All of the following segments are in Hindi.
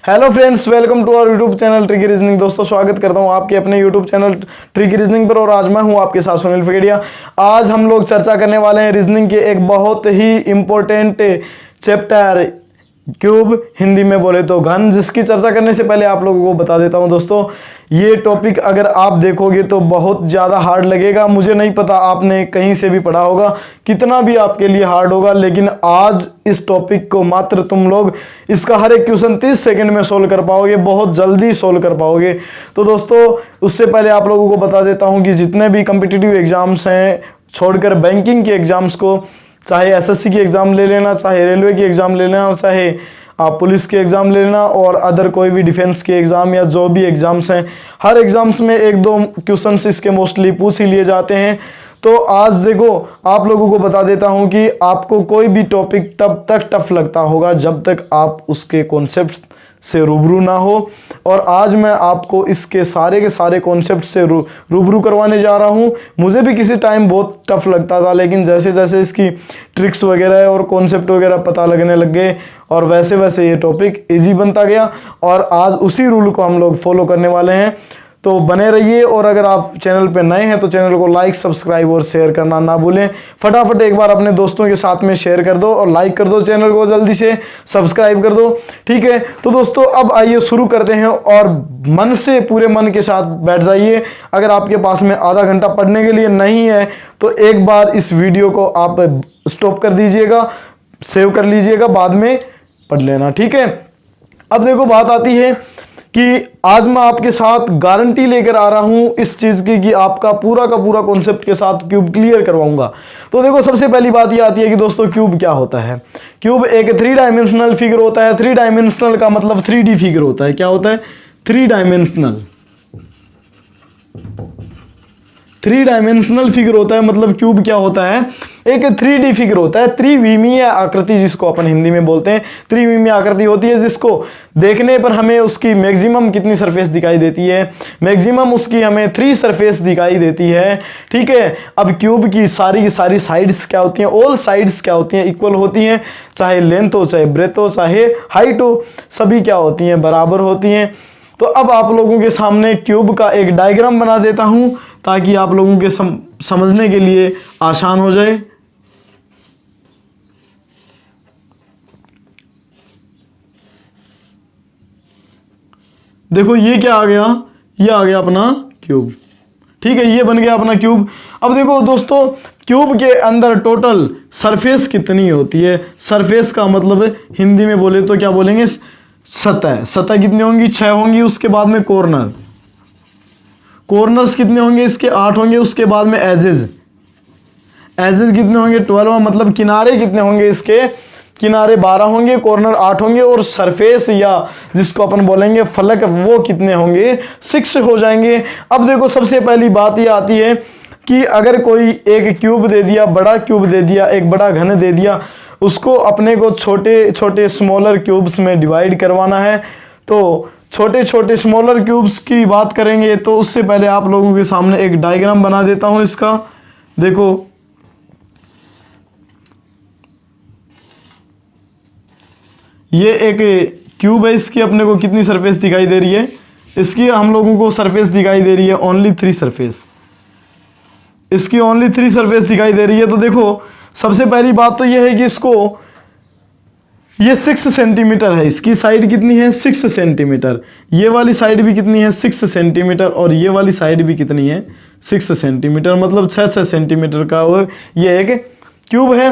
Hello friends, welcome to our YouTube channel tricky reasoning. दोस्तों, स्वागत करता हूं आपके अपने यूट्यूब चैनल ट्रिकी रीजनिंग पर और आज मैं हूं आपके साथ सुनील फकेड़िया। आज हम लोग चर्चा करने वाले हैं रीजनिंग के एक बहुत ही इंपॉर्टेंट चैप्टर क्यूब, हिंदी में बोले तो घन, जिसकी चर्चा करने से पहले आप लोगों को बता देता हूं दोस्तों, ये टॉपिक अगर आप देखोगे तो बहुत ज़्यादा हार्ड लगेगा। मुझे नहीं पता आपने कहीं से भी पढ़ा होगा, कितना भी आपके लिए हार्ड होगा, लेकिन आज इस टॉपिक को मात्र तुम लोग इसका हर एक क्वेश्चन 30 सेकंड में सोल्व कर पाओगे, बहुत जल्दी सोल्व कर पाओगे। तो दोस्तों, उससे पहले आप लोगों को बता देता हूँ कि जितने भी कम्पिटिटिव एग्जाम्स हैं छोड़कर बैंकिंग के एग्जाम्स को, चाहे एसएससी की एग्ज़ाम ले लेना, चाहे रेलवे की एग्ज़ाम ले लेना, चाहे आप पुलिस के एग्ज़ाम ले लेना और अदर कोई भी डिफेंस के एग्ज़ाम या जो भी एग्ज़ाम्स हैं, हर एग्ज़ाम्स में एक दो क्वेश्चंस इसके मोस्टली पूछ ही लिए जाते हैं। तो आज देखो, आप लोगों को बता देता हूं कि आपको कोई भी टॉपिक तब तक टफ लगता होगा जब तक आप उसके कॉन्सेप्ट से रूबरू ना हो, और आज मैं आपको इसके सारे के सारे कॉन्सेप्ट से रूबरू करवाने जा रहा हूं। मुझे भी किसी टाइम बहुत टफ लगता था, लेकिन जैसे जैसे इसकी ट्रिक्स वगैरह और कॉन्सेप्ट वगैरह पता लगने लग गए और वैसे वैसे ये टॉपिक इजी बनता गया, और आज उसी रूल को हम लोग फॉलो करने वाले हैं। तो बने रहिए, और अगर आप चैनल पे नए हैं तो चैनल को लाइक, सब्सक्राइब और शेयर करना ना भूलें। फटाफट एक बार अपने दोस्तों के साथ में शेयर कर दो और लाइक कर दो, चैनल को जल्दी से सब्सक्राइब कर दो, ठीक है। तो दोस्तों, अब आइए शुरू करते हैं, और मन से, पूरे मन के साथ बैठ जाइए। अगर आपके पास में आधा घंटा पढ़ने के लिए नहीं है तो एक बार इस वीडियो को आप स्टॉप कर दीजिएगा, सेव कर लीजिएगा, बाद में पढ़ लेना, ठीक है। अब देखो, बात आती है कि आज मैं आपके साथ गारंटी लेकर आ रहा हूं इस चीज की कि आपका पूरा का पूरा कॉन्सेप्ट के साथ क्यूब क्लियर करवाऊंगा। तो देखो, सबसे पहली बात ये आती है कि दोस्तों, क्यूब क्या होता है। क्यूब एक 3 डायमेंशनल फिगर होता है। 3 डायमेंशनल का मतलब 3D फिगर होता है। क्या होता है? 3 डायमेंशनल। 3 डायमेंशनल फिगर होता है, मतलब क्यूब क्या होता है? एक 3D फिगर होता है, त्रिविमीय आकृति, जिसको अपन हिंदी में बोलते हैं। त्रिविमीय आकृति होती है जिसको देखने पर हमें उसकी मैक्सिमम कितनी सरफेस दिखाई देती है? मैक्सिमम उसकी हमें 3 सरफेस दिखाई देती है, ठीक है। अब क्यूब की सारी साइड्स क्या होती हैं? ऑल साइड्स क्या होती हैं? इक्वल होती हैं, चाहे लेंथ हो, चाहे ब्रेथ हो, चाहे हाइट हो, सभी क्या होती हैं? बराबर होती हैं। तो अब आप लोगों के सामने क्यूब का एक डायग्राम बना देता हूं ताकि आप लोगों के समझने के लिए आसान हो जाए। देखो, ये क्या आ गया? ये आ गया अपना क्यूब, ठीक है। ये बन गया अपना क्यूब। अब देखो दोस्तों, क्यूब के अंदर टोटल सरफेस कितनी होती है? सरफेस का मतलब हिंदी में बोले तो क्या बोलेंगे? सतह। सतह कितनी होंगी? 6 होंगी। उसके बाद में कॉर्नर्स कितने होंगे? इसके 8 होंगे। उसके बाद में एजेस कितने होंगे? 12। मतलब किनारे कितने होंगे? इसके किनारे 12 होंगे, कॉर्नर 8 होंगे, और सरफेस या जिसको अपन बोलेंगे फलक, वो कितने होंगे? 6 हो जाएंगे। अब देखो, सबसे पहली बात ये आती है कि अगर कोई एक क्यूब दे दिया, बड़ा क्यूब दे दिया, एक बड़ा घन दे दिया, उसको अपने को छोटे छोटे स्मॉलर क्यूब्स में डिवाइड करवाना है। तो छोटे छोटे स्मॉलर क्यूब्स की बात करेंगे तो उससे पहले आप लोगों के सामने एक डायग्राम बना देता हूं इसका। देखो, ये एक क्यूब है, इसकी अपने को कितनी सरफेस दिखाई दे रही है? इसकी हम लोगों को सरफेस दिखाई दे रही है ओनली 3 सरफेस। इसकी ओनली 3 सरफेस दिखाई दे रही है। तो देखो, सबसे पहली बात तो यह है कि इसको, ये 6 सेंटीमीटर है। इसकी साइड कितनी है? 6 सेंटीमीटर। ये वाली साइड भी कितनी है? 6 सेंटीमीटर। और ये वाली साइड भी कितनी है? 6 सेंटीमीटर। मतलब 6 सेंटीमीटर का ये एक क्यूब है।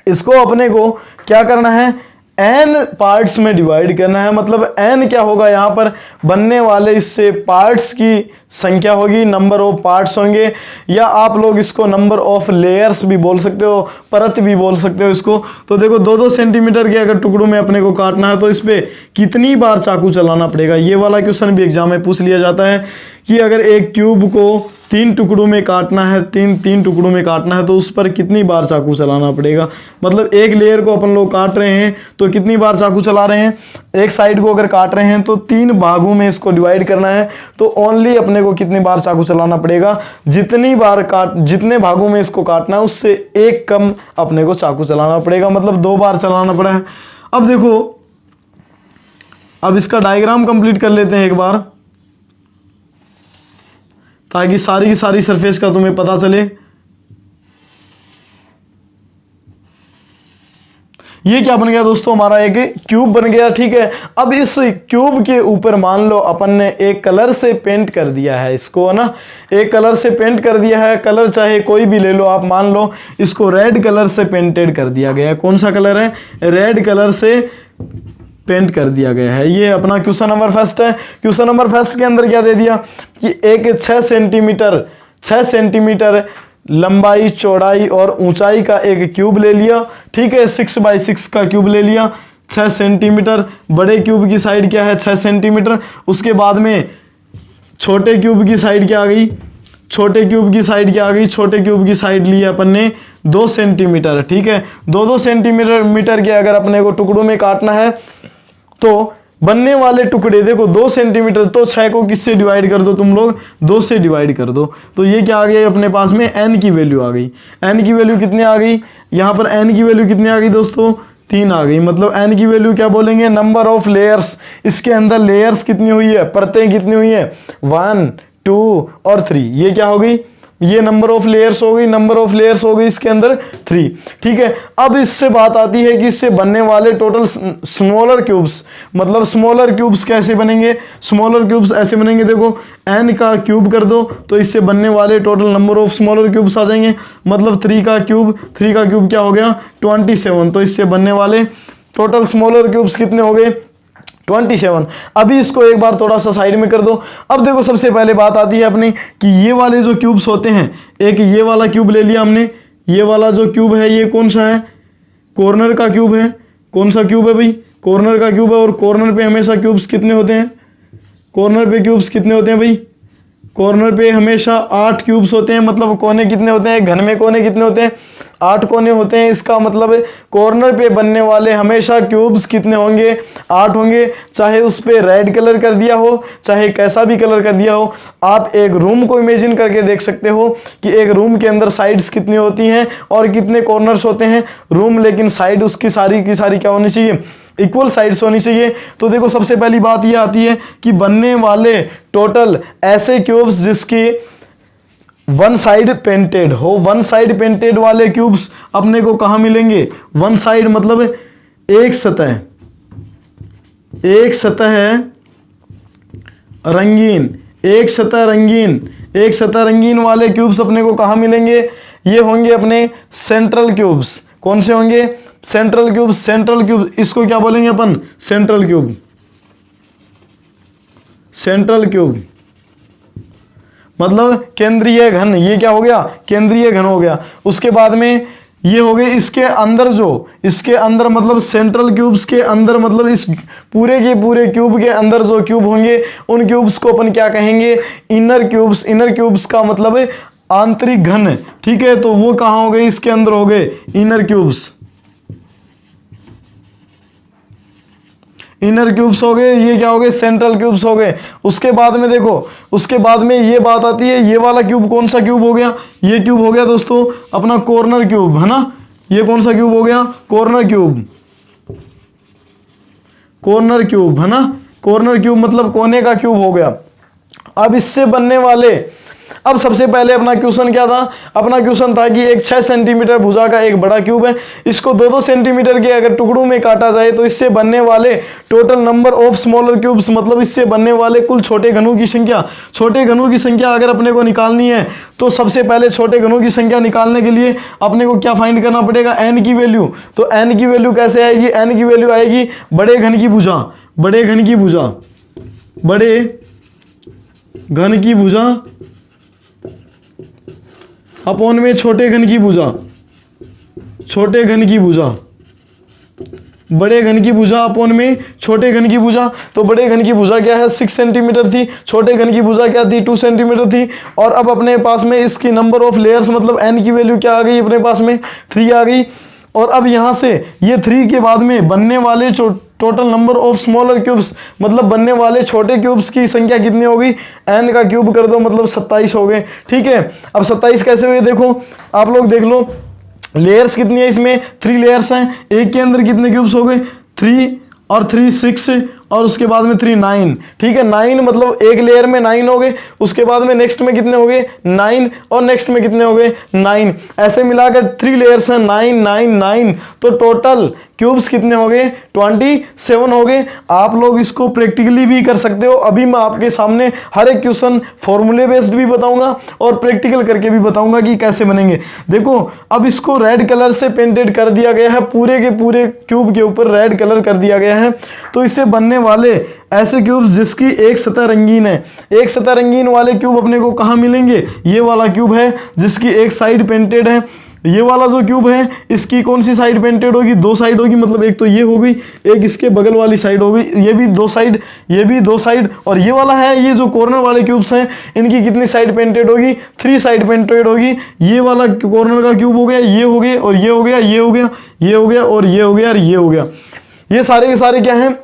इसको अपने को क्या करना है? n पार्ट्स में डिवाइड करना है। मतलब n क्या होगा? यहाँ पर बनने वाले इससे पार्ट्स की संख्या होगी, नंबर ऑफ पार्ट्स होंगे, या आप लोग इसको नंबर ऑफ लेयर्स भी बोल सकते हो, परत भी बोल सकते हो इसको। तो देखो, 2-2 सेंटीमीटर के अगर टुकड़ों में अपने को काटना है तो इस पर कितनी बार चाकू चलाना पड़ेगा? ये वाला क्वेश्चन भी एग्जाम में पूछ लिया जाता है कि अगर एक क्यूब को 3 टुकड़ों में काटना है, तीन टुकड़ों में काटना है, तो उस पर कितनी बार चाकू चलाना पड़ेगा? मतलब एक लेयर को अपन लोग काट रहे हैं तो कितनी बार चाकू चला रहे हैं? एक साइड को अगर काट रहे हैं तो 3 भागों में इसको डिवाइड करना है, तो ओनली अपने को कितनी बार चाकू चलाना पड़ेगा? जितने भागों में इसको काटना है उससे एक कम अपने को चाकू चलाना पड़ेगा, मतलब 2 बार चलाना पड़ा है। अब देखो, अब इसका डायग्राम कंप्लीट कर लेते हैं एक बार, ताकि सारी की सारी सरफेस का तुम्हें पता चले। ये क्या बन गया दोस्तों, हमारा एक क्यूब बन गया, ठीक है। अब इस क्यूब के ऊपर मान लो अपन ने एक कलर से पेंट कर दिया है इसको, है ना, एक कलर से पेंट कर दिया है। कलर चाहे कोई भी ले लो आप, मान लो इसको रेड कलर से पेंटेड कर दिया गया है। कौन सा कलर है, रेड कलर से पेंट कर दिया गया है। ये अपना क्वेश्चन नंबर फर्स्ट है। क्वेश्चन नंबर फर्स्ट के अंदर क्या दे दिया कि एक 6 सेंटीमीटर लंबाई, चौड़ाई और ऊंचाई का एक क्यूब ले लिया, ठीक है। 6 बाई 6 का क्यूब ले लिया, 6 सेंटीमीटर। बड़े क्यूब की साइड क्या है, 6 सेंटीमीटर। उसके बाद में छोटे क्यूब की साइड क्या आ गई, छोटे क्यूब की साइड क्या आ गई, छोटे क्यूब की साइड ली अपन ने 2 सेंटीमीटर, ठीक है। 2-2 सेंटीमीटर के अगर अपने को टुकड़ों में काटना है तो बनने वाले टुकड़े देखो 2 सेंटीमीटर, तो 6 को किससे डिवाइड कर दो तुम लोग, 2 से डिवाइड कर दो। तो ये क्या आ गया अपने पास में, n की वैल्यू आ गई। n की वैल्यू कितनी आ गई, यहाँ पर n की वैल्यू कितनी आ गई दोस्तों, 3 आ गई। मतलब n की वैल्यू क्या बोलेंगे, नंबर ऑफ लेयर्स। इसके अंदर लेयर्स कितनी हुई है, परतें कितनी हुई है, 1, 2 और 3। ये क्या हो गई, ये नंबर ऑफ लेयर्स हो गई, नंबर ऑफ लेयर्स हो गई इसके अंदर 3, ठीक है। अब इससे बात आती है कि इससे बनने वाले टोटल स्मॉलर क्यूब्स, मतलब स्मॉलर क्यूब्स कैसे बनेंगे, स्मॉलर क्यूब्स ऐसे बनेंगे, देखो n का क्यूब कर दो तो इससे बनने वाले total number of smaller cubes आ जाएंगे। मतलब 3 का क्यूब क्या हो गया, 27। तो इससे बनने वाले टोटल स्मॉलर क्यूब्स कितने हो गए, 27। अभी इसको एक बार थोड़ा सा साइड में कर दो। अब देखो सबसे पहले बात आती है अपनी कि ये वाले जो क्यूब्स होते हैं, एक ये वाला क्यूब ले लिया हमने, ये वाला जो क्यूब है ये कौन सा है, कॉर्नर का क्यूब है। कौन सा क्यूब है भाई, कॉर्नर का क्यूब है। और कॉर्नर पे हमेशा क्यूब्स कितने होते हैं, कॉर्नर पे क्यूब्स कितने होते हैं भाई, कॉर्नर पे हमेशा 8 क्यूब्स होते हैं। मतलब कोने कितने होते हैं, घन में कोने कितने होते हैं, 8 कोने होते हैं। इसका मतलब कॉर्नर पे बनने वाले हमेशा क्यूब्स कितने होंगे, 8 होंगे। चाहे उस पे रेड कलर कर दिया हो, चाहे कैसा भी कलर कर दिया हो। आप एक रूम को इमेजिन करके देख सकते हो कि एक रूम के अंदर साइड्स कितनी होती हैं और कितने कॉर्नर्स होते हैं रूम, लेकिन साइड उसकी सारी की सारी क्या होनी चाहिए, इक्वल साइड्स होनी चाहिए। तो देखो सबसे पहली बात ये आती है कि बनने वाले टोटल ऐसे क्यूब्स जिसकी वन साइड पेंटेड हो, वन साइड पेंटेड वाले क्यूब्स अपने को कहां मिलेंगे, वन साइड मतलब एक सतह रंगीन, एक सतह रंगीन वाले क्यूब्स अपने को कहां मिलेंगे, ये होंगे अपने सेंट्रल क्यूब्स। कौन से होंगे, सेंट्रल क्यूब। सेंट्रल क्यूब इसको क्या बोलेंगे अपन, सेंट्रल क्यूब। सेंट्रल क्यूब मतलब केंद्रीय घन। ये क्या हो गया, केंद्रीय घन हो गया। उसके बाद में ये हो गए इसके अंदर, जो इसके अंदर मतलब सेंट्रल क्यूब्स के अंदर, मतलब इस पूरे के पूरे क्यूब के अंदर जो क्यूब होंगे उन क्यूब्स को अपन क्या कहेंगे, इनर क्यूब्स। इनर क्यूब्स का मतलब आंतरिक घन, ठीक है। तो वो कहां हो गए, इसके अंदर हो गए इनर क्यूब्स। इनर क्यूब्स हो गए, ये क्या हो गए, सेंट्रल क्यूब्स हो गए। उसके बाद में देखो, उसके बाद में ये बात आती है, ये वाला क्यूब कौन सा क्यूब हो गया, ये क्यूब हो गया दोस्तों अपना कॉर्नर क्यूब, है ना। ये कौन सा क्यूब हो गया, कॉर्नर क्यूब। कॉर्नर क्यूब, है ना। कॉर्नर क्यूब मतलब कोने का क्यूब हो गया। अब इससे बनने वाले, अब सबसे पहले अपना क्वेश्चन क्या था, अपना क्वेश्चन था कि एक 6 सेंटीमीटर भुजा का एक बड़ा क्यूब है, इसको 2-2 सेंटीमीटर के अगर टुकड़ों में काटा जाए तो इससे बनने वाले total number of smaller cubes, मतलब इससे बनने वाले कुल छोटे घनों की संख्या। छोटे घनों की संख्या अगर अपने को निकालनी है तो सबसे पहले छोटे घनों की संख्या निकालने के लिए अपने को क्या फाइंड करना पड़ेगा, n की वैल्यू। तो n की वैल्यू कैसे आएगी, n की वैल्यू आएगी बड़े घन की भुजा, बड़े घन की भुजा, बड़े घन की भुजा अपॉन में छोटे घन की भुजा, छोटे घन की भुजा, बड़े घन की भुजा अपॉन में छोटे घन की भुजा। तो बड़े घन की भुजा क्या है, 6 सेंटीमीटर थी, छोटे घन की भुजा क्या थी, 2 सेंटीमीटर थी। और अब अपने पास में इसकी नंबर ऑफ लेयर्स मतलब n की वैल्यू क्या आ गई अपने पास में, 3 आ गई। और अब यहां से ये 3 के बाद में बनने वाले total number of smaller cubes, मतलब बनने वाले छोटे क्यूब्स की संख्या कितनी हो गई, n का क्यूब कर दो मतलब 27 हो गए, ठीक है। अब 27 कैसे हुए, देखो आप लोग देख लो, लेयर्स कितनी है इसमें, 3 लेयर्स हैं। एक के अंदर कितने क्यूब्स हो गए, 3 और 3 6 और उसके बाद में 3 9, ठीक है। 9 मतलब एक लेयर में 9 हो गए, उसके बाद में नेक्स्ट में कितने हो गए 9, और नेक्स्ट में कितने हो गए 9, ऐसे मिलाकर 3 लेयर्स हैं 9 9 9, तो टोटल क्यूब्स कितने हो गए 27 हो गए। आप लोग इसको प्रैक्टिकली भी कर सकते हो। अभी मैं आपके सामने हर एक क्वेश्चन फॉर्मूले बेस्ड भी बताऊंगा और प्रैक्टिकल करके भी बताऊंगा कि कैसे बनेंगे। देखो अब इसको रेड कलर से पेंटेड कर दिया गया है, पूरे के पूरे क्यूब के ऊपर रेड कलर कर दिया गया है। तो इससे बनने वाले ऐसे क्यूब जिसकी एक सतह रंगीन है, एक सतह रंगीन वाले क्यूब अपने को कहाँ मिलेंगे, ये वाला क्यूब है जिसकी एक साइड पेंटेड है। ये वाला जो क्यूब है इसकी कौन सी साइड पेंटेड होगी, 2 साइड होगी, मतलब एक तो ये हो गई, एक इसके बगल वाली साइड हो गई, ये भी 2 साइड, ये भी 2 साइड, और ये वाला है, ये जो कॉर्नर वाले क्यूब्स हैं इनकी कितनी साइड पेंटेड होगी, 3 साइड पेंटेड होगी। ये वाला कॉर्नर का क्यूब हो गया, ये हो गया और ये हो गया, ये हो गया, ये हो गया और ये हो गया और ये हो गया। ये सारे के सारे क्या हैं,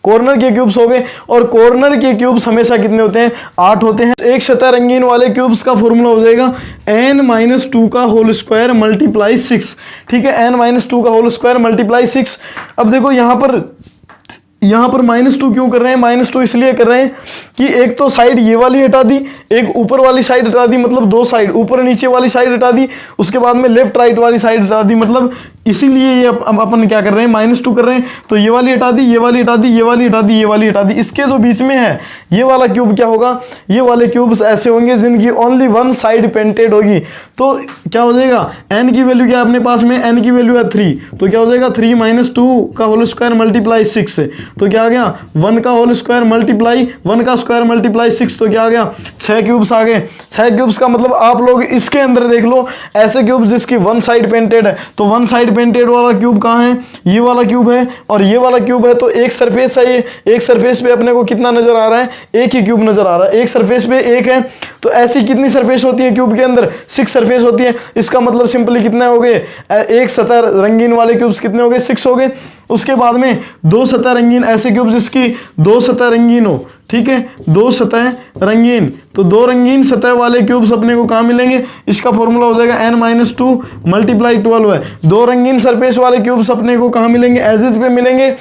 कॉर्नर के क्यूब्स हो गए। और कॉर्नर के क्यूब्स हमेशा कितने होते हैं, 8 होते हैं। एक सतह रंगीन वाले क्यूब्स का फॉर्मूला हो जाएगा n-2 का होल स्क्वायर मल्टीप्लाई 6, ठीक है, n-2 का होल स्क्वायर मल्टीप्लाई 6। अब देखो यहाँ पर -2 क्यों कर रहे हैं, -2 इसलिए कर रहे हैं कि एक तो साइड ये वाली हटा दी, एक ऊपर वाली साइड हटा दी, मतलब 2 साइड, ऊपर नीचे वाली साइड हटा दी, उसके बाद में लेफ्ट राइट वाली साइड हटा दी, मतलब इसीलिए ये अपन क्या कर रहे हैं, -2 कर रहे हैं। तो ये वाली हटा दी, ये वाली हटा दी, ये वाली हटा दी, ये वाली हटा दी। इसके जो बीच में है ये वाला क्यूब क्या होगा, ये वाले क्यूब्स ऐसे होंगे जिनकी ओनली 1 साइड पेंटेड होगी। तो क्या हो जाएगा, n की वैल्यू क्या है अपने पास में, n की वैल्यू है 3, तो क्या हो जाएगा 3 - 2 का होल स्क्वायर मल्टीप्लाई 6, तो क्या आ गया 1 का होल स्क्वायर मल्टीप्लाई 1 का स्क्वायर मल्टीप्लाई 6, तो क्या आ गया 6 क्यूब्स आ गए। 6 क्यूब्स का मतलब आप लोग इसके अंदर देख लो ऐसे क्यूब जिसकी 1 साइड पेंटेड है, तो 1 साइड पेंटेड वाला क्यूब कहाँ है, ये वाला क्यूब है और ये वाला क्यूब है। तो एक सरफेस है, ये एक सरफेस पे अपने को कितना नजर आ रहा है, एक ही क्यूब नजर आ रहा है, एक सरफेस पे एक है। तो ऐसी कितनी सरफेस होती है क्यूब के अंदर, 6 सरफेस होती है। इसका मतलब सिंपली कितने हो गए, एक सतह रंगीन वाले क्यूब्स कितने हो गए, 6 हो गए। उसके बाद में 2 सतह रंगीन ऐसे क्यूब जिसकी 2 सतह रंगीन हो, ठीक है, 2 सतह रंगीन, तो 2 रंगीन सतह वाले क्यूब्स अपने को कहाँ मिलेंगे, इसका फॉर्मूला हो जाएगा n-2 मल्टीप्लाई 12 है। 2 रंगीन सरफेस वाले क्यूब्स अपने को कहाँ मिलेंगे, एजेस पे मिलेंगे।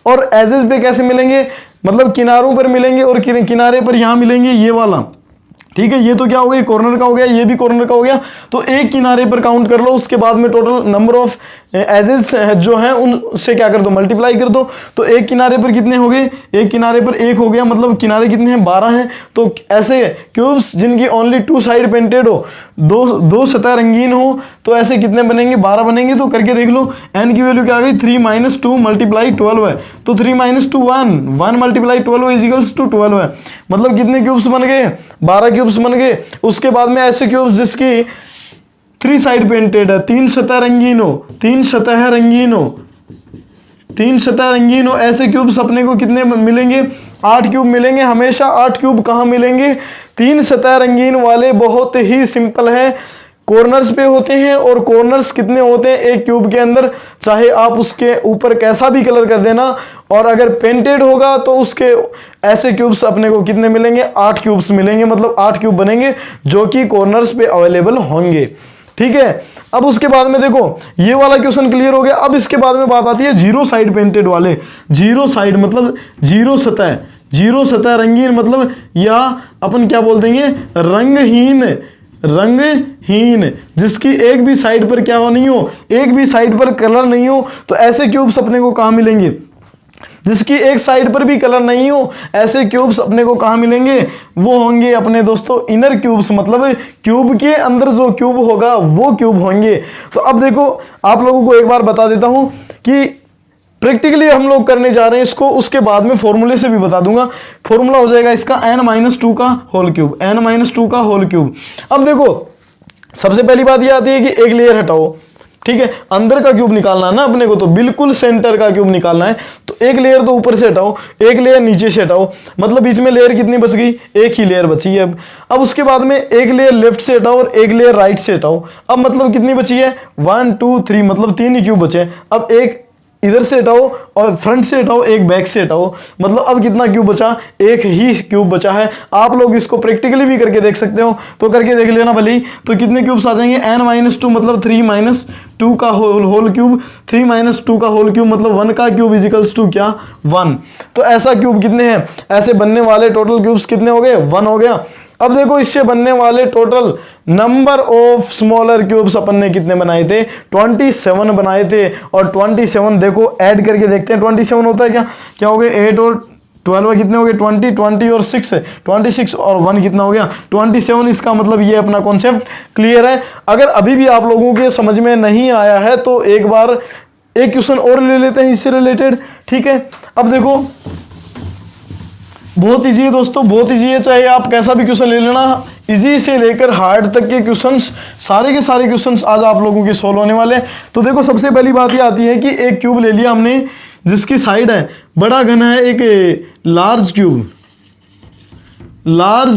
और एजेस पे कैसे मिलेंगे, मतलब किनारों पर मिलेंगे, और किनारे पर यहाँ मिलेंगे ये वाला, ठीक है। ये तो क्या हो गया, कॉर्नर का हो गया, ये भी कॉर्नर का हो गया। तो एक किनारे पर काउंट कर लो, उसके बाद में टोटल नंबर ऑफ एजेस जो हैं उनसे क्या कर दो, मल्टीप्लाई कर दो। तो एक किनारे पर कितने हो गए, एक किनारे पर 1 हो गया, मतलब किनारे कितने हैं 12 हैं। तो ऐसे क्यूब्स जिनकी ओनली 2 साइड पेंटेड हो, दो सतह रंगीन हो, तो ऐसे कितने बनेंगे, 12 बनेंगे। तो करके देख लो, n की वैल्यू क्या आ गई, 3 - 2 मल्टीप्लाई 12 है। तो 3 - 2 1 मल्टीप्लाई 12 इजिकल्स टू 12 है, मतलब कितने क्यूब्स बन गए, 12 क्यूब्स बन गए। उसके बाद में ऐसे क्यूब्स जिसकी 3 साइड पेंटेड है, 3 सतह रंगीन हो, 3 सतह रंगीन हो, 3 सतह रंगीन हो, ऐसे क्यूब्स अपने को कितने मिलेंगे, 8 क्यूब मिलेंगे। हमेशा 8 क्यूब कहाँ मिलेंगे, 3 सतह रंगीन वाले बहुत ही सिंपल है, कॉर्नर्स पे होते हैं। और कॉर्नर्स कितने होते हैं एक क्यूब के अंदर, चाहे आप उसके ऊपर कैसा भी कलर कर देना, और अगर पेंटेड होगा तो उसके ऐसे क्यूब्स अपने को कितने मिलेंगे, 8 क्यूब्स मिलेंगे, मतलब 8 क्यूब बनेंगे जो कि कॉर्नर्स पे अवेलेबल होंगे, ठीक है। अब उसके बाद में देखो ये वाला क्वेश्चन क्लियर हो गया। अब इसके बाद में बात आती है 0 साइड पेंटेड वाले। 0 साइड मतलब 0 सतह, 0 सतह रंगीन, मतलब या अपन क्या बोल देंगे, रंगहीन, रंगहीन, जिसकी एक भी साइड पर क्या हो नहीं हो, एक भी साइड पर कलर नहीं हो। तो ऐसे क्यूब्स अपने को कहाँ मिलेंगे, जिसकी एक साइड पर भी कलर नहीं हो, ऐसे क्यूब्स अपने को कहाँ मिलेंगे, वो होंगे अपने दोस्तों इनर क्यूब्स, मतलब क्यूब के अंदर जो क्यूब होगा वो क्यूब होंगे। तो अब देखो आप लोगों को एक बार बता देता हूं कि प्रैक्टिकली हम लोग करने जा रहे हैं इसको, उसके बाद में फॉर्मूले से भी बता दूंगा। फॉर्मूला हो जाएगा इसका n-2 का होल क्यूब, n-2 का होल क्यूब। अब देखो सबसे पहली बात ये आती है कि एक लेयर हटाओ, ठीक है, अंदर का क्यूब निकालना है ना अपने को, तो बिल्कुल सेंटर का क्यूब निकालना है। तो एक लेयर तो ऊपर से हटाओ, एक लेयर नीचे से हटाओ, मतलब बीच में लेयर कितनी बच गई, एक ही लेयर बची है। अब उसके बाद में एक लेयर लेफ्ट से हटाओ और एक लेयर राइट से हटाओ। अब मतलब कितनी बची है, 1 2 3, मतलब 3 ही क्यूब बचे। अब एक इधर से हटाओ और फ्रंट से हटाओ, एक बैक से हटाओ, मतलब अब कितना क्यूब बचा, एक ही क्यूब बचा है। आप लोग इसको प्रैक्टिकली भी करके देख सकते हो, तो करके देख लेना भले ही। तो कितने क्यूब्स आ जाएंगे, n-2 मतलब 3-2 का होल क्यूब, 3-2 का होल क्यूब मतलब 1 का क्यूब इजिकल्स टू क्या, 1। तो ऐसा क्यूब कितने हैं, ऐसे बनने वाले टोटल क्यूब्स कितने हो गए, 1 हो गया। अब देखो इससे बनने वाले total number of smaller cubes अपन ने कितने बनाए थे, 27 बनाए थे। और 27 देखो ऐड करके देखते हैं 27 होता है क्या, क्या हो गए 8 और 12 कितने हो गए 20 और 6 26 और 1 कितना हो गया 27। इसका मतलब ये अपना कॉन्सेप्ट क्लियर है। अगर अभी भी आप लोगों के समझ में नहीं आया है तो एक बार एक क्वेश्चन और ले लेते हैं इससे रिलेटेड, ठीक है। अब देखो बहुत इजी है दोस्तों, बहुत इजी है, चाहे आप कैसा भी क्वेश्चन ले लेना, इजी से लेकर हार्ड तक के क्वेश्चंस, सारे के सारे क्वेश्चंस आज आप लोगों के सोल्व होने वाले हैं। तो देखो सबसे पहली बात ये आती है कि एक क्यूब ले लिया हमने जिसकी साइड है बड़ा घन है, एक लार्ज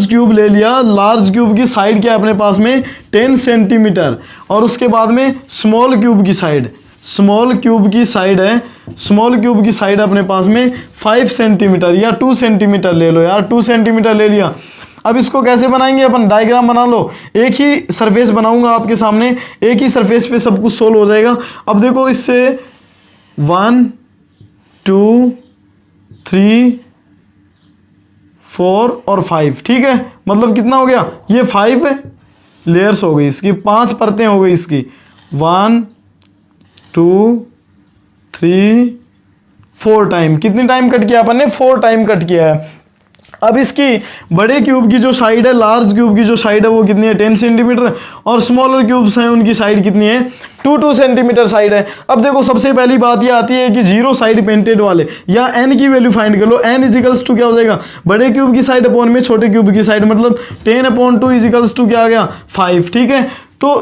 क्यूब ले लिया। लार्ज क्यूब की साइड क्या है अपने पास में 10 सेंटीमीटर, और उसके बाद में स्मॉल क्यूब की साइड, स्मॉल क्यूब की साइड है, स्मॉल क्यूब की साइड अपने पास में 5 सेंटीमीटर या 2 सेंटीमीटर ले लो यार, 2 सेंटीमीटर ले लिया। अब इसको कैसे बनाएंगे अपन, डायग्राम बना लो। एक ही सरफेस बनाऊंगा आपके सामने, एक ही सरफेस पे सब कुछ सोल्व हो जाएगा। अब देखो इससे 1 2 3 4 और 5, ठीक है, मतलब कितना हो गया, ये 5 लेयर्स हो गई इसकी, 5 परतें हो गई इसकी, 1 2 3 4 टाइम। कितनी टाइम कट किया अपन ने, 4 टाइम कट किया है। अब इसकी बड़े क्यूब की जो साइड है, लार्ज क्यूब की जो साइड है वो कितनी है 10 सेंटीमीटर, और स्मॉलर क्यूब्स हैं उनकी साइड कितनी है 2 सेंटीमीटर साइड है। अब देखो सबसे पहली बात ये आती है कि जीरो साइड पेंटेड वाले या n की वैल्यू फाइंड कर लो। n इजिकल्स टू क्या हो जाएगा, बड़े क्यूब की साइड अपॉन में छोटे क्यूब की साइड, मतलब 10/2 इजिकल्स टू क्या आ गया 5, ठीक है। तो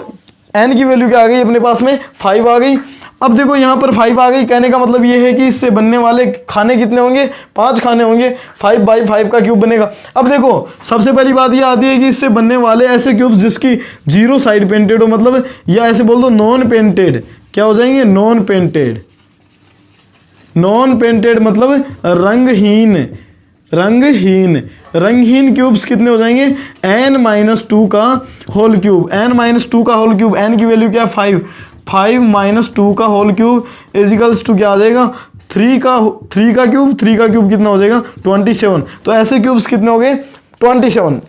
n की वैल्यू क्या आ गई अपने पास में 5 आ गई। अब देखो यहाँ पर 5 आ गई, कहने का मतलब ये है कि इससे बनने वाले खाने कितने होंगे, 5 खाने होंगे, 5/5 का क्यूब बनेगा। अब देखो सबसे पहली बात ये आती है कि इससे बनने वाले ऐसे क्यूब्स जिसकी जीरो साइड पेंटेड हो, मतलब या ऐसे बोल दो नॉन पेंटेड, क्या हो जाएंगे नॉन पेंटेड। नॉन पेंटेड मतलब रंगहीन क्यूब्स कितने हो जाएंगे n-2 का होल क्यूब, n-2 का होल क्यूब, n की वैल्यू क्या 5 5-2 का होल क्यूब इजिकल्स टू क्या आ जाएगा 3 का क्यूब कितना हो जाएगा 27। तो ऐसे क्यूब्स कितने हो गए 27।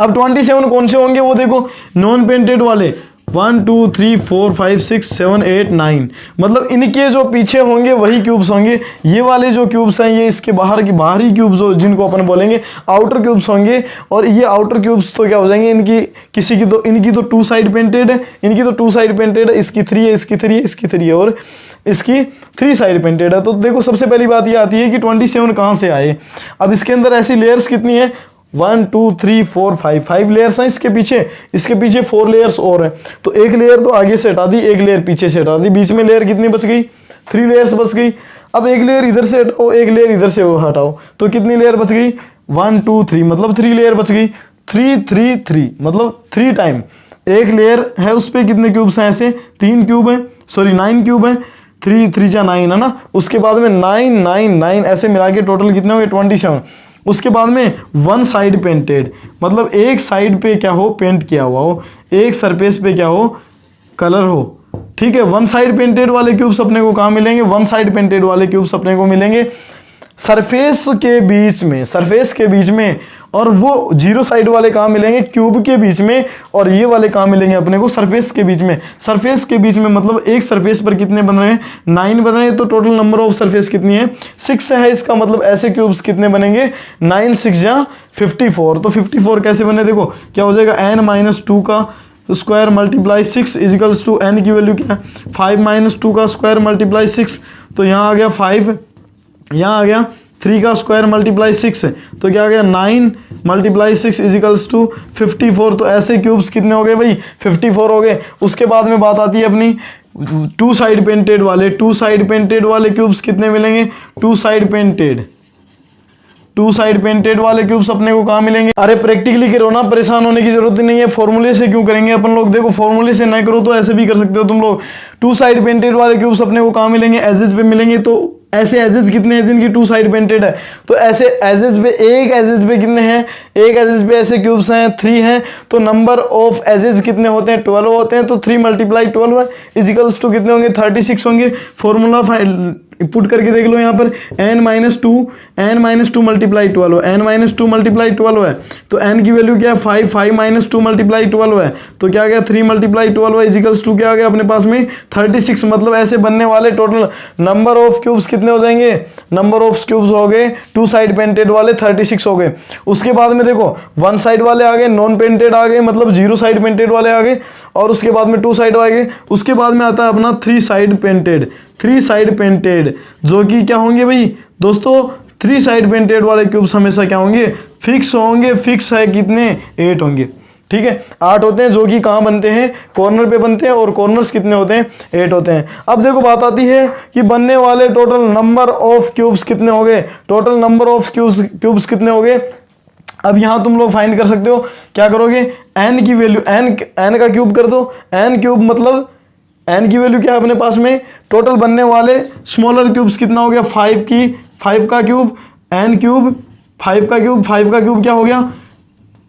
अब 27 कौन से होंगे वो देखो, नॉन पेंटेड वाले 1 2 3 4 5 6 7 8 9, मतलब इनके जो पीछे होंगे वही क्यूब्स होंगे। ये वाले जो क्यूब्स हैं ये इसके बाहरी क्यूब्स जिनको अपन बोलेंगे आउटर क्यूब्स होंगे, और ये आउटर क्यूब्स तो क्या हो जाएंगे, इनकी तो 2 साइड पेंटेड है, इसकी 3 है, इसकी 3 है, इसकी 3 है, और इसकी 3 साइड पेंटेड है। तो देखो सबसे पहली बात ये आती है कि 27 कहाँ से आए। अब इसके अंदर ऐसी लेयर्स कितनी है 1 2 3 4 5 लेयर्स हैं इसके पीछे 4 लेयर्स और हैं। तो एक लेयर तो आगे से हटा दी, एक लेयर पीछे से हटा दी, बीच में लेयर कितनी बच गई 3 लेयर्स बच गई। अब एक लेयर इधर से हटाओ, एक लेयर इधर से हटाओ, तो कितनी लेयर बच गई 1 2 3, मतलब 3 लेयर बच गई। 3 3 3 मतलब 3 टाइम एक लेयर है उस पर कितने क्यूब्स हैं, ऐसे 9 क्यूब है, 3 3 जा 9 है ना। उसके बाद में 9 9 9 ऐसे मिला के टोटल कितने हो गए 27। उसके बाद में 1 साइड पेंटेड, मतलब एक साइड पे क्या हो पेंट किया हुआ हो, एक सरफेस पे क्या हो कलर हो, ठीक है। 1 साइड पेंटेड वाले क्यूब्स अपने को कहाँ मिलेंगे, 1 साइड पेंटेड वाले क्यूब्स अपने को मिलेंगे सरफेस के बीच में, और वो जीरो साइड वाले कहाँ मिलेंगे क्यूब के बीच में, और ये वाले कहाँ मिलेंगे अपने को सरफेस के बीच में। मतलब एक सरफेस पर कितने बन रहे हैं 9 बन रहे हैं, तो टोटल नंबर ऑफ सरफेस कितनी है 6 है। इसका मतलब ऐसे क्यूब्स कितने बनेंगे 9 6 जा 54। तो 54 कैसे बने देखो, क्या हो जाएगा n-2 का square multiply 6 equals to n की वैल्यू क्या है 5-2 का स्क्वायर मल्टीप्लाई 6, तो यहाँ आ गया 5, यहाँ आ गया 3 का स्क्वायर मल्टीप्लाई 6, तो क्या आ गया 9 × 6 इजिकल्स टू 54। तो ऐसे क्यूब्स कितने हो गए भाई 54 हो गए। उसके बाद में बात आती है अपनी 2 साइड पेंटेड वाले क्यूब्स कितने मिलेंगे 2 साइड टू साइड पेंटेड वाले क्यूब्स अपने को कहाँ मिलेंगे? अरे प्रैक्टिकली करो ना, परेशान होने की जरूरत नहीं है। फॉर्मूले से क्यों करेंगे अपन लोग? देखो फॉर्मूले से नहीं करो तो ऐसे भी कर सकते हो तुम लोग। टू साइड पेंटेड वाले क्यूब्स अपने को कहाँ मिलेंगे? एजेस पे मिलेंगे। तो ऐसे एजेस कितने हैं जिनकी टू साइड पेंटेड है? तो ऐसे एजेस पे, एक एजेस पे कितने हैं? एक एजेस पे ऐसे क्यूब्स हैं 3 हैं। तो नंबर ऑफ एजेस कितने होते हैं? 12 होते हैं। तो 3 × 12 इजिकल्स टू कितने होंगे? 36 होंगे। फॉर्मूला पुट करके देख लो यहाँ पर n - 2 × 12 n - 2 × 12 है। तो n की वैल्यू क्या है? 5 - 2 × 12 है। तो क्या गया? 3 × 12 इजिकल्स टू क्या आ गया अपने पास में? 36। मतलब ऐसे बनने वाले टोटल नंबर ऑफ क्यूब्स कितने हो जाएंगे? नंबर ऑफ क्यूब्स हो गए टू साइड पेंटेड वाले 36 हो गए। उसके बाद में देखो वन साइड वाले आ गए, नॉन पेंटेड आ गए, मतलब 0 साइड पेंटेड वाले आ गए, और उसके बाद में 2 साइड आ गए। उसके बाद में आता है अपना 3 साइड पेंटेड, 3 साइड पेंटेड, जो कि क्या होंगे भाई दोस्तों? 3 साइड पेंटेड वाले क्यूब्स हमेशा क्या होंगे? फिक्स होंगे। फिक्स है कितने? 8 होंगे। ठीक है, 8 होते हैं, जो कि कहाँ बनते हैं? कॉर्नर पे बनते हैं। और कॉर्नर्स कितने होते हैं? 8 होते हैं। अब देखो बात आती है कि बनने वाले टोटल नंबर ऑफ क्यूब्स कितने हो गए? टोटल नंबर ऑफ क्यूब्स कितने हो गए? अब यहां तुम लोग फाइंड कर सकते हो। क्या करोगे? n की वैल्यू, n का क्यूब कर दो। n क्यूब मतलब n की वैल्यू क्या है अपने पास में? टोटल बनने वाले स्मॉलर क्यूब्स कितना हो गया? 5 का क्यूब, n क्यूब, 5 का क्यूब, 5 का क्यूब क्या हो गया?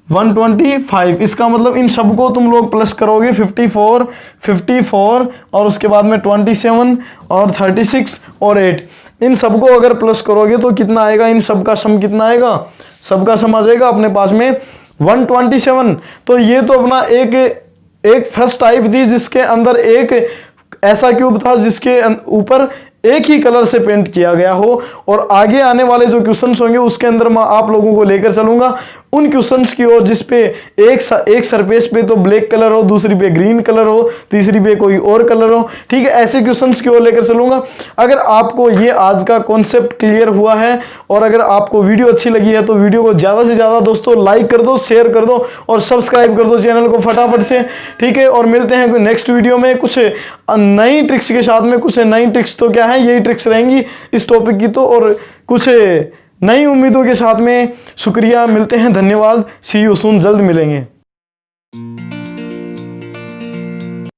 125। इसका मतलब इन सबको तुम लोग प्लस करोगे 54 और उसके बाद में 27 और 36 और 8। इन सबको अगर प्लस करोगे तो कितना आएगा? इन सबका सम कितना आएगा? सबका सम आ जाएगा अपने पास में 127। तो ये तो अपना एक फर्स्ट टाइप थी जिसके अंदर एक ऐसा क्यूब था जिसके ऊपर एक ही कलर से पेंट किया गया हो। और आगे आने वाले जो क्वेश्चंस होंगे उसके अंदर मैं आप लोगों को लेकर चलूंगा उन क्वेश्चंस की ओर जिसपे एक सरफेस पे तो ब्लैक कलर हो, दूसरी पे ग्रीन कलर हो, तीसरी पे कोई और कलर हो। ठीक है, ऐसे क्वेश्चंस की ओर लेकर चलूंगा। अगर आपको ये आज का कॉन्सेप्ट क्लियर हुआ है और अगर आपको वीडियो अच्छी लगी है तो वीडियो को ज्यादा से ज्यादा दोस्तों लाइक कर दो, शेयर कर दो और सब्सक्राइब कर दो चैनल को फटाफट से। ठीक है, और मिलते हैं नेक्स्ट वीडियो में कुछ नई ट्रिक्स के साथ में। कुछ नई ट्रिक्स तो क्या है, यही ट्रिक्स रहेंगी इस टॉपिक की तो, और कुछ नई उम्मीदों के साथ में। शुक्रिया, मिलते हैं, धन्यवाद, सी यू सून, जल्द मिलेंगे।